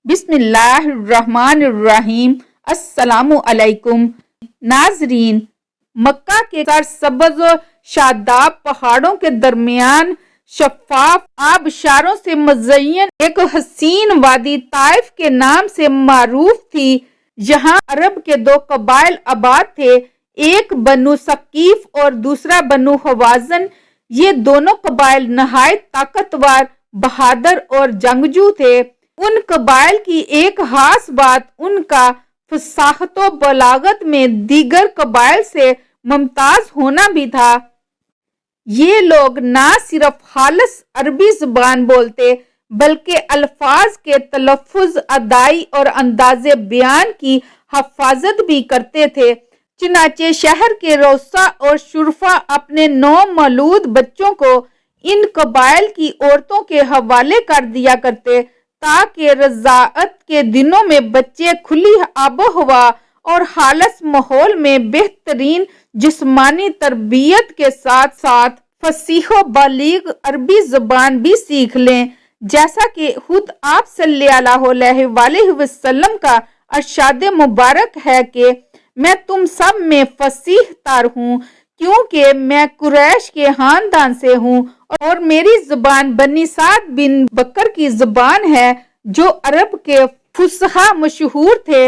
بسم اللہ الرحمن الرحیم۔ السلام علیکم ناظرین، مکہ کے سرسبز و شاداب پہاڑوں کے درمیان شفاف آبشاروں سے مزین ایک حسین وادی طائف کے نام سے معروف تھی۔ یہاں عرب کے دو قبائل آباد تھے، ایک بنو ثقیف اور دوسرا بنو حوازن۔ یہ دونوں قبائل نہایت طاقتور، بہادر اور جنگجو تھے۔ ان قبائل کی ایک خاص بات ان کا فصاحت و بلاغت میں دیگر قبائل سے ممتاز ہونا بھی تھا۔ یہ لوگ نہ صرف خالص عربی زبان بولتے بلکہ الفاظ کے تلفظ، ادائی اور انداز بیان کی حفاظت بھی کرتے تھے۔ چنانچہ شہر کے رؤساء اور شرفاء اپنے نو مولود بچوں کو ان قبائل کی عورتوں کے حوالے کر دیا کرتے تاکہ رضاعت کے دنوں میں بچے کھلی آب و ہوا اور خالص ماحول میں بہترین جسمانی تربیت کے ساتھ ساتھ فصیح و بلیغ عربی زبان بھی سیکھ لیں، جیسا کہ خود آپ صلی اللہ علیہ وآلہ وسلم کا ارشاد مبارک ہے کہ میں تم سب میں فصیح تر ہوں، کیونکہ میں قریش کے خاندان سے ہوں اور میری زبان بنی سعد بن بکر کی زبان ہے جو عرب کے فصحاء مشہور تھے۔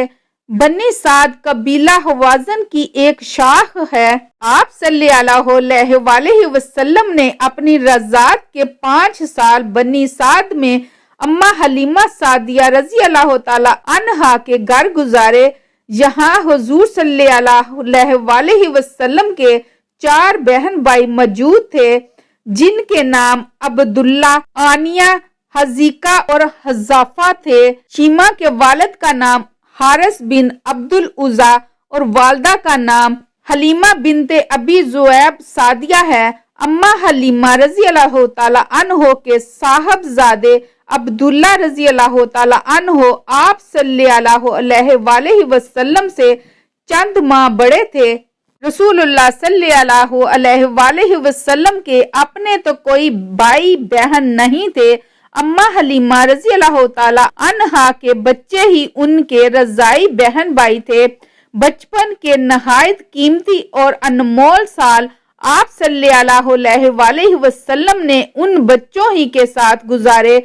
بنی سعد قبیلہ حوازن کی ایک شاخ ہے۔ آپ صلی اللہ علیہ وآلہ وسلم نے اپنی رضاعت کے 5 سال بنی سعد میں اماں حلیمہ سعدیہ رضی اللہ تعالی عنہا کے گھر گزارے۔ یہاں حضور صلی اللہ علیہ وآلہ وسلم کے 4 بہن بھائی موجود تھے جن کے نام عبداللہ، آنیہ، حذیقہ اور حذافہ تھے۔ شیمہ کے والد کا نام حارث بن عبد العزیٰ اور والدہ کا نام حلیمہ بنت ابی ذؤیب سعدیہ ہے۔ اماں حلیمہ رضی اللہ تعالی عنہ کے صاحبزادے عبداللہ رضی اللہ تعالی عنہ آپ صلی اللہ علیہ وآلہ وسلم سے چند ماہ بڑے تھے۔ رسول اللہ صلی اللہ علیہ وآلہ وسلم کے اپنے تو کوئی بھائی بہن نہیں تھے۔ اماں حلیمہ رضی اللہ تعالی عنہا کے بچے ہی ان کے رضاعی بہن بھائی تھے۔ بچپن کے نہایت قیمتی اور انمول سال آپ صلی اللہ علیہ وآلہ وسلم نے ان بچوں ہی کے ساتھ گزارے۔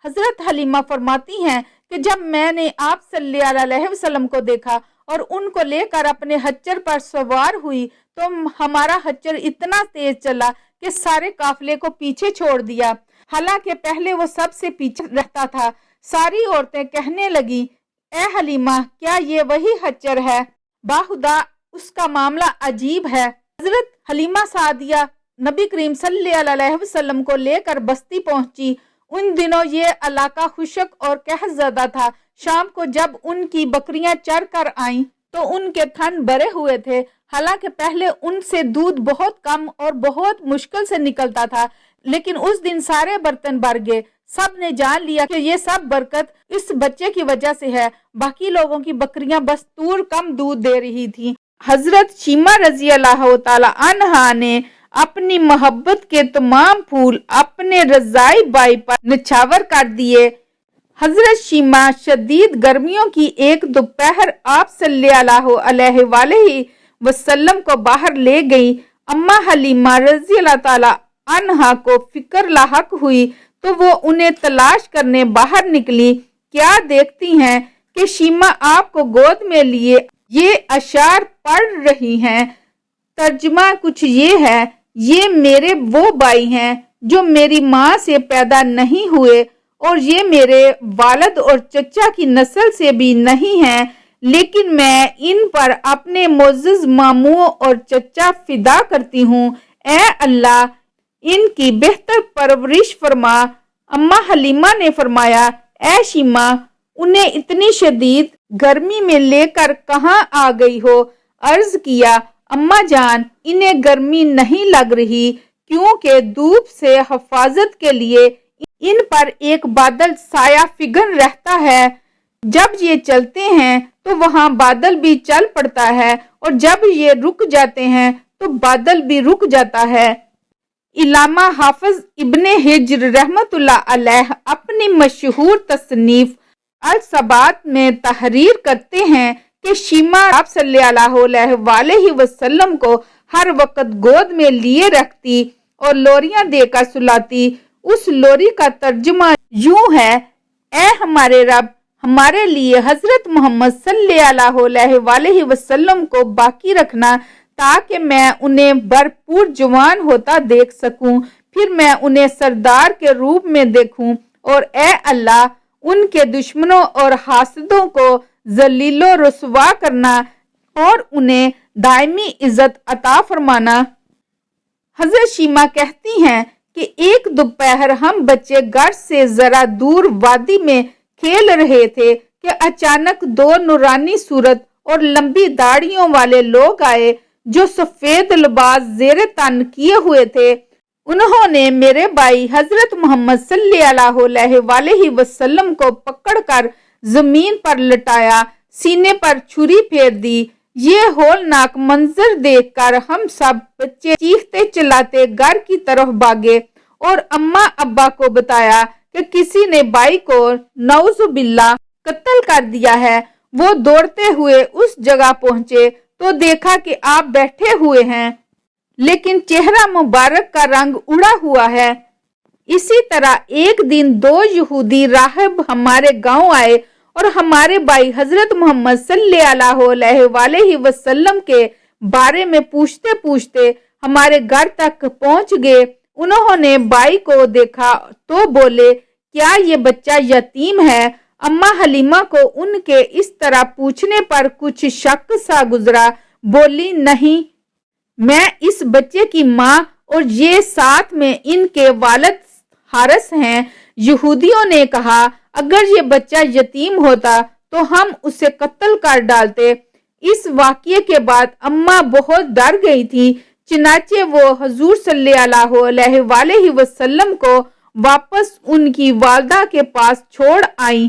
حضرت حلیمہ فرماتی ہیں کہ جب میں نے آپ صلی اللہ علیہ وسلم کو دیکھا اور ان کو لے کر اپنے خچر پر سوار ہوئی تو ہمارا خچر اتنا تیز چلا کہ سارے قافلے کو پیچھے چھوڑ دیا، حالانکہ پہلے وہ سب سے پیچھے رہتا تھا۔ ساری عورتیں کہنے لگیں، اے حلیمہ، کیا یہ وہی خچر ہے؟ باخدا اس کا معاملہ عجیب ہے۔ حضرت حلیمہ سعدیہ نبی کریم صلی اللہ علیہ وسلم کو لے کر بستی پہنچی۔ ان دنوں یہ علاقہ خشک اور قحط زدہ تھا۔ شام کو جب ان کی بکریاں چر کر آئیں تو ان کے تھن بھرے ہوئے تھے، حالانکہ پہلے ان سے دودھ بہت کم اور بہت مشکل سے نکلتا تھا، لیکن اس دن سارے برتن بھر گئے۔ سب نے جان لیا کہ یہ سب برکت اس بچے کی وجہ سے ہے۔ باقی لوگوں کی بکریاں بس طور کم دودھ دے رہی تھیں۔ حضرت شیمہ رضی اللہ تعالی عنہا نے اپنی محبت کے تمام پھول اپنے رضاعی بھائی پر نچھاور کر دیے۔ حضرت شیمہ شدید گرمیوں کی ایک دوپہر آپ صلی اللہ علیہ وآلہ وسلم کو باہر لے گئی۔ اماں حلیمہ رضی اللہ تعالی عنہا کو فکر لاحق ہوئی تو وہ انہیں تلاش کرنے باہر نکلی۔ کیا دیکھتی ہیں کہ شیمہ آپ کو گود میں لیے یہ اشعار پڑھ رہی ہیں۔ ترجمہ کچھ یہ ہے، یہ میرے وہ بھائی ہیں جو میری ماں سے پیدا نہیں ہوئے اور یہ میرے والد اور چچا کی نسل سے بھی نہیں ہیں، لیکن میں ان پر اپنے معزز ماموں اور چچا فدا کرتی ہوں۔ اے اللہ، ان کی بہتر پرورش فرما۔ اماں حلیمہ نے فرمایا، اے شیمہ، انہیں اتنی شدید گرمی میں لے کر کہاں آ گئی ہو؟ عرض کیا، اماں جان، انہیں گرمی نہیں لگ رہی کیونکہ دھوپ سے حفاظت کے لیے ان پر ایک بادل سایہ فگن رہتا ہے۔ جب یہ چلتے ہیں تو وہاں بادل بھی چل پڑتا ہے اور جب یہ رک جاتے ہیں تو بادل بھی رک جاتا ہے۔ علامہ حافظ ابن حجر رحمۃ اللہ علیہ اپنی مشہور تصنیف الصبات میں تحریر کرتے ہیں کہ شیما آپ صلی اللہ علیہ وسلم کو ہر وقت گود میں لیے رکھتی اور لوریاں دے کر سلاتی۔ اس لوری کا ترجمہ یوں ہے: اے ہمارے رب، ہمارے لیے حضرت محمد صلی اللہ علیہ وسلم کو باقی رکھنا تاکہ میں انہیں بھرپور جوان ہوتا دیکھ سکوں، پھر میں انہیں سردار کے روپ میں دیکھوں، اور اے اللہ، ان کے دشمنوں اور حاسدوں کو ذلیل و رسوا کرنا اور انہیں دائمی عزت عطا فرمانا۔ حضرت شیما کہتی ہیں کہ ایک دوپہر ہم بچے گھر سے ذرا دور وادی میں کھیل رہے تھے کہ اچانک دو نورانی صورت اور لمبی داڑھیوں والے لوگ آئے جو سفید لباس زیر تن کیے ہوئے تھے۔ انہوں نے میرے بھائی حضرت محمد صلی اللہ علیہ وسلم کو پکڑ کر زمین پر لٹایا، سینے پر چھری پھیر دی۔ یہ ہولناک منظر دیکھ کر ہم سب بچے چیختے چلاتے گھر کی طرف بھاگے اور اماں ابا کو بتایا کہ کسی نے بھائی کو نعوذ باللہ قتل کر دیا ہے۔ وہ دوڑتے ہوئے اس جگہ پہنچے تو دیکھا کہ آپ بیٹھے ہوئے ہیں، لیکن چہرہ مبارک کا رنگ اڑا ہوا ہے۔ اسی طرح ایک دن دو یہودی راہب ہمارے گاؤں آئے اور ہمارے بھائی حضرت محمد صلی اللہ علیہ وسلم کے بارے میں پوچھتے پوچھتے ہمارے گھر تک پہنچ گئے۔ انہوں نے بھائی کو دیکھا تو بولے، کیا یہ بچہ یتیم ہے؟ اماں حلیمہ کو ان کے اس طرح پوچھنے پر کچھ شک سا گزرا، بولی، نہیں، میں اس بچے کی ماں اور یہ ساتھ میں ان کے والد حارث ہیں۔ یہودیوں نے کہا، اگر یہ بچہ یتیم ہوتا تو ہم اسے قتل کر ڈالتے۔ اس واقعے کے بعد اماں بہت ڈر گئی تھی، چنانچہ وہ حضور صلی اللہ علیہ وسلم کو واپس ان کی والدہ کے پاس چھوڑ آئیں۔